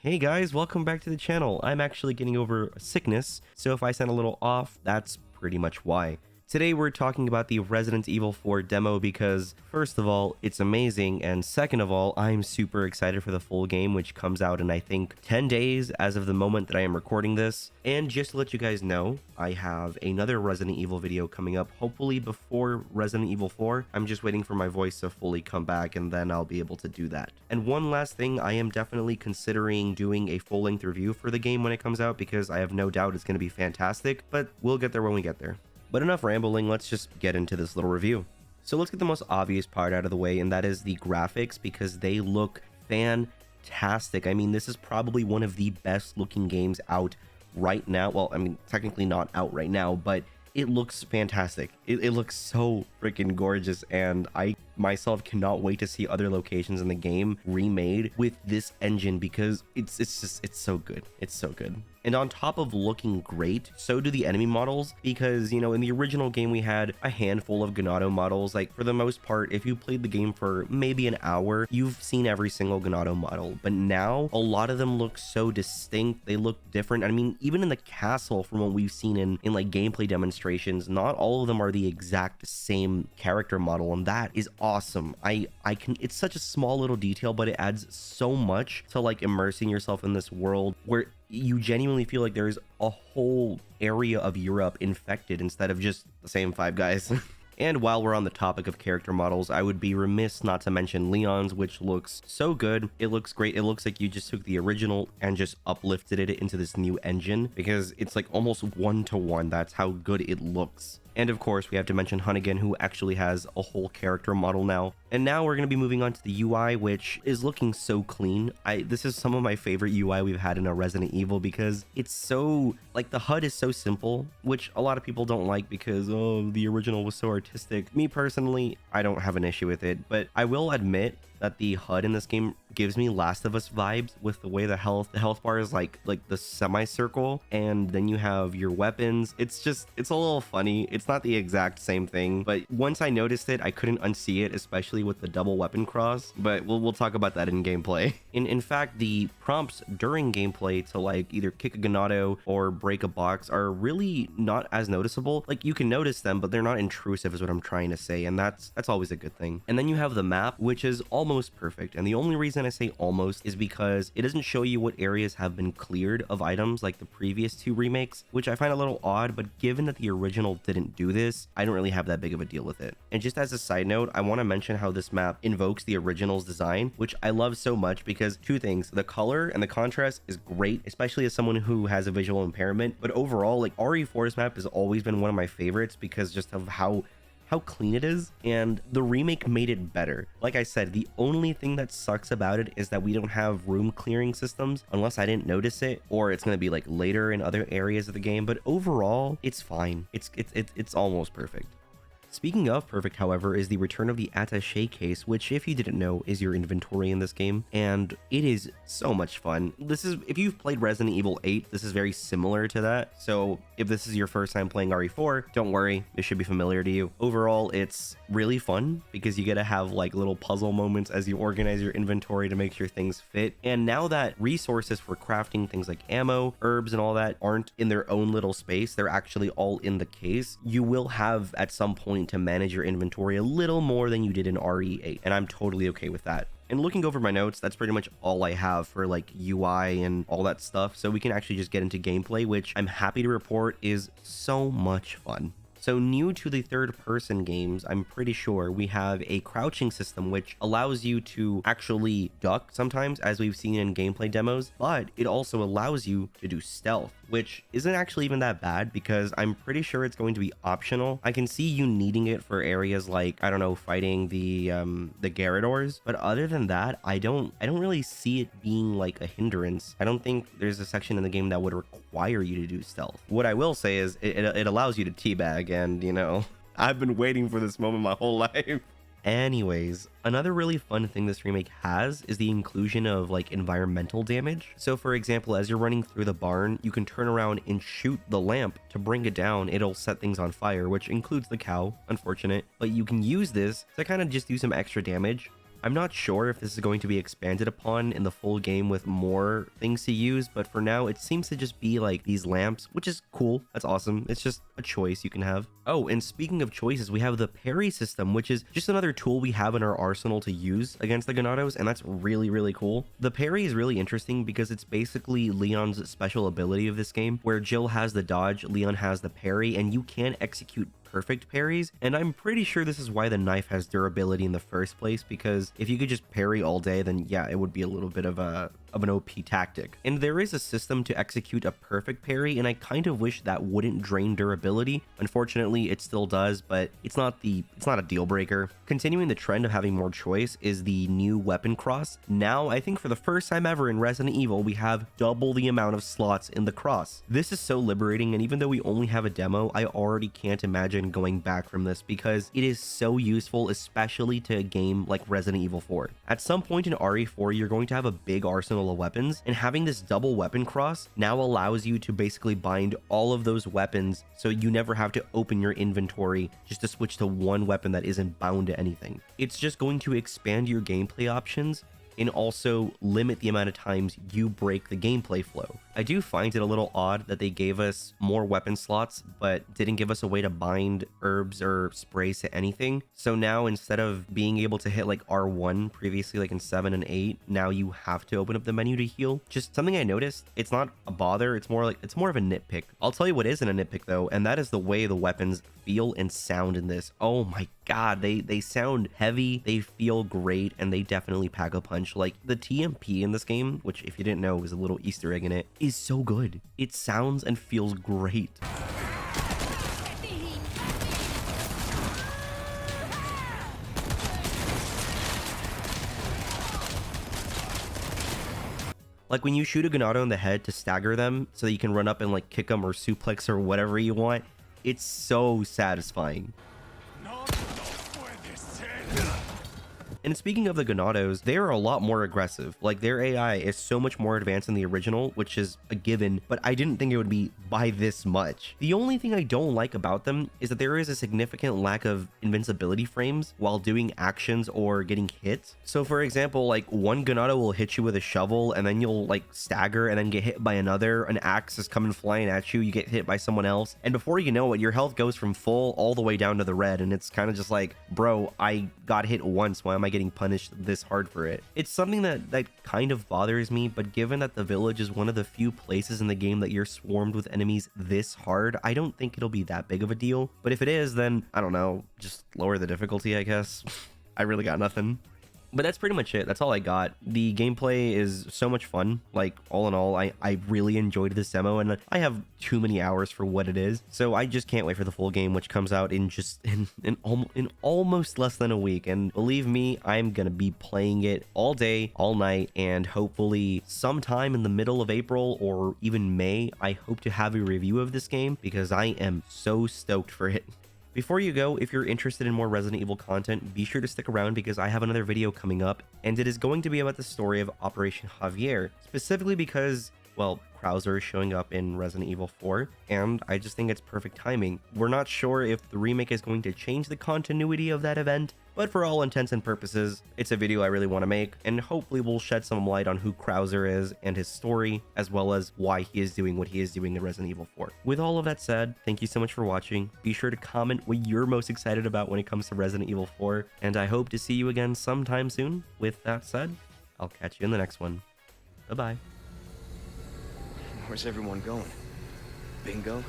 Hey guys, welcome back to the channel. I'm actually getting over a sickness, so if I sound a little off, that's pretty much why. Today we're talking about the Resident Evil 4 demo because, first of all, it's amazing, and second of all, I'm super excited for the full game, which comes out in I think 10 days as of the moment that I am recording this. And just to let you guys know, I have another Resident Evil video coming up, hopefully before Resident Evil 4. I'm just waiting for my voice to fully come back, and then I'll be able to do that. And one last thing, I am definitely considering doing a full-length review for the game when it comes out because I have no doubt it's going to be fantastic, but we'll get there when we get there. But enough rambling, let's just get into this little review. So let's get the most obvious part out of the way, and that is the graphics, because they look fantastic. I mean, this is probably one of the best looking games out right now. Well, I mean, technically not out right now, but it looks fantastic. It looks so freaking gorgeous, and I myself cannot wait to see other locations in the game remade with this engine because it's so good. It's so good. And on top of looking great, so do the enemy models, because, you know, in the original game we had a handful of Ganado models. Like, for the most part, if you played the game for maybe an hour, you've seen every single Ganado model. But now, a lot of them look so distinct, they look different. I mean, even in the castle, from what we've seen in like gameplay demonstrations, not all of them are the exact same character model, and that is awesome. It's such a small little detail, but it adds so much to like immersing yourself in this world where you genuinely feel like there's a whole area of Europe infected instead of just the same five guys. And while we're on the topic of character models, I would be remiss not to mention Leon's, which looks so good. It looks great. It looks like you just took the original and just uplifted it into this new engine, because it's like almost 1-to-1. That's how good it looks. And of course, we have to mention Hunnigan, who actually has a whole character model now. And now we're going to be moving on to the UI, which is looking so clean. This is some of my favorite UI we've had in a Resident Evil, because it's so, like, the HUD is so simple, which a lot of people don't like because, oh, the original was so artistic. Me personally, I don't have an issue with it, but I will admit that the HUD in this game gives me Last of Us vibes with the way the health bar is like the semicircle, and then you have your weapons. It's a little funny. It's not the exact same thing, but once I noticed it, I couldn't unsee it, especially with the double weapon cross. But we'll talk about that in gameplay. In fact, the prompts during gameplay to like either kick a Ganado or break a box are really not as noticeable. Like, you can notice them, but they're not intrusive is what I'm trying to say, and that's always a good thing. And then you have the map, which is almost perfect, and the only reason I say almost is because it doesn't show you what areas have been cleared of items like the previous two remakes, which I find a little odd, but given that the original didn't do this, I don't really have that big of a deal with it. And just as a side note, I want to mention how this map invokes the original's design, which I love so much, because two things: the color and the contrast is great, especially as someone who has a visual impairment, but overall, like, RE4's map has always been one of my favorites because just of how clean it is, and the remake made it better. Like I said, the only thing that sucks about it is that we don't have room clearing systems, unless I didn't notice it, or it's going to be like later in other areas of the game, but overall it's fine. It's almost perfect. Speaking of perfect, however, is the return of the attaché case, which, if you didn't know, is your inventory in this game, and it is so much fun. If you've played Resident Evil 8, this is very similar to that, so if this is your first time playing RE4, don't worry, this should be familiar to you. Overall, it's really fun because you get to have like little puzzle moments as you organize your inventory to make sure things fit, and now that resources for crafting things like ammo, herbs, and all that aren't in their own little space, they're actually all in the case, you will have at some point to manage your inventory a little more than you did in RE8, and I'm totally okay with that. And looking over my notes, that's pretty much all I have for like UI and all that stuff, so we can actually just get into gameplay, which I'm happy to report is so much fun. So new to the third-person games, I'm pretty sure we have a crouching system which allows you to actually duck sometimes, as we've seen in gameplay demos, but it also allows you to do stealth, which isn't actually even that bad because I'm pretty sure it's going to be optional. I can see you needing it for areas like, I don't know, fighting the Garradors, but other than that, I don't really see it being like a hindrance. I don't think there's a section in the game that would require you to do stealth. What I will say is it allows you to teabag, and, you know, I've been waiting for this moment my whole life. Anyways, another really fun thing this remake has is the inclusion of like environmental damage. So for example, as you're running through the barn, you can turn around and shoot the lamp to bring it down. It'll set things on fire, which includes the cow, unfortunate, but you can use this to kind of just do some extra damage. I'm not sure if this is going to be expanded upon in the full game with more things to use, but for now it seems to just be like these lamps, which is cool. That's awesome. It's just a choice you can have. Oh, and speaking of choices, we have the parry system, which is just another tool we have in our arsenal to use against the Ganados, and that's really, really cool. The parry is really interesting because it's basically Leon's special ability of this game, where Jill has the dodge, Leon has the parry, and you can execute perfect parries, and I'm pretty sure this is why the knife has durability in the first place, because if you could just parry all day, then yeah, it would be a little bit of an OP tactic. And there is a system to execute a perfect parry, and I kind of wish that wouldn't drain durability. Unfortunately, it still does, but it's not a deal breaker. Continuing the trend of having more choice is the new weapon cross. Now, I think for the first time ever in Resident Evil, we have double the amount of slots in the cross. This is so liberating, and even though we only have a demo, I already can't imagine going back from this because it is so useful, especially to a game like Resident Evil 4. At some point in RE4, you're going to have a big arsenal of weapons, and having this double weapon cross now allows you to basically bind all of those weapons so you never have to open your inventory just to switch to one weapon that isn't bound to anything. It's just going to expand your gameplay options and also limit the amount of times you break the gameplay flow. I do find it a little odd that they gave us more weapon slots, but didn't give us a way to bind herbs or sprays to anything. So now instead of being able to hit like R1 previously, like in 7 and 8, now you have to open up the menu to heal. Just something I noticed, it's not a bother, it's more of a nitpick. I'll tell you what isn't a nitpick though, and that is the way the weapons feel and sound in this. Oh my god, they sound heavy, they feel great, and they definitely pack a punch. Like the TMP in this game, which if you didn't know was a little Easter egg in it, is so good. It sounds and feels great. Like when you shoot a Ganado in the head to stagger them so that you can run up and like kick them or suplex or whatever you want, it's so satisfying. And speaking of the Ganados, they are a lot more aggressive. Like their AI is so much more advanced than the original, which is a given, but I didn't think it would be by this much. The only thing I don't like about them is that there is a significant lack of invincibility frames while doing actions or getting hit. So for example, like one Ganado will hit you with a shovel and then you'll like stagger and then get hit by another. An axe is coming flying at you, you get hit by someone else. And before you know it, your health goes from full all the way down to the red. And it's kind of just like, bro, I got hit once. Why am I getting punished this hard for it? It's something that kind of bothers me, but given that the village is one of the few places in the game that you're swarmed with enemies this hard, I don't think it'll be that big of a deal. But if it is, then I don't know, just lower the difficulty, I guess. I really got nothing. But that's pretty much it. That's all I got. The gameplay is so much fun. Like, all in all, I really enjoyed this demo, and I have too many hours for what it is. So I just can't wait for the full game, which comes out in just in almost less than a week. And believe me, I'm gonna be playing it all day, all night, and hopefully sometime in the middle of April or even May, I hope to have a review of this game because I am so stoked for it. Before you go, if you're interested in more Resident Evil content, be sure to stick around because I have another video coming up, and it is going to be about the story of Operation Javier, specifically because, well, Krauser is showing up in Resident Evil 4, and I just think it's perfect timing. We're not sure if the remake is going to change the continuity of that event, but for all intents and purposes, it's a video I really want to make, and hopefully we'll shed some light on who Krauser is and his story, as well as why he is doing what he is doing in Resident Evil 4. With all of that said, thank you so much for watching. Be sure to comment what you're most excited about when it comes to Resident Evil 4, and I hope to see you again sometime soon. With that said, I'll catch you in the next one. Bye-bye. Where's everyone going? Bingo?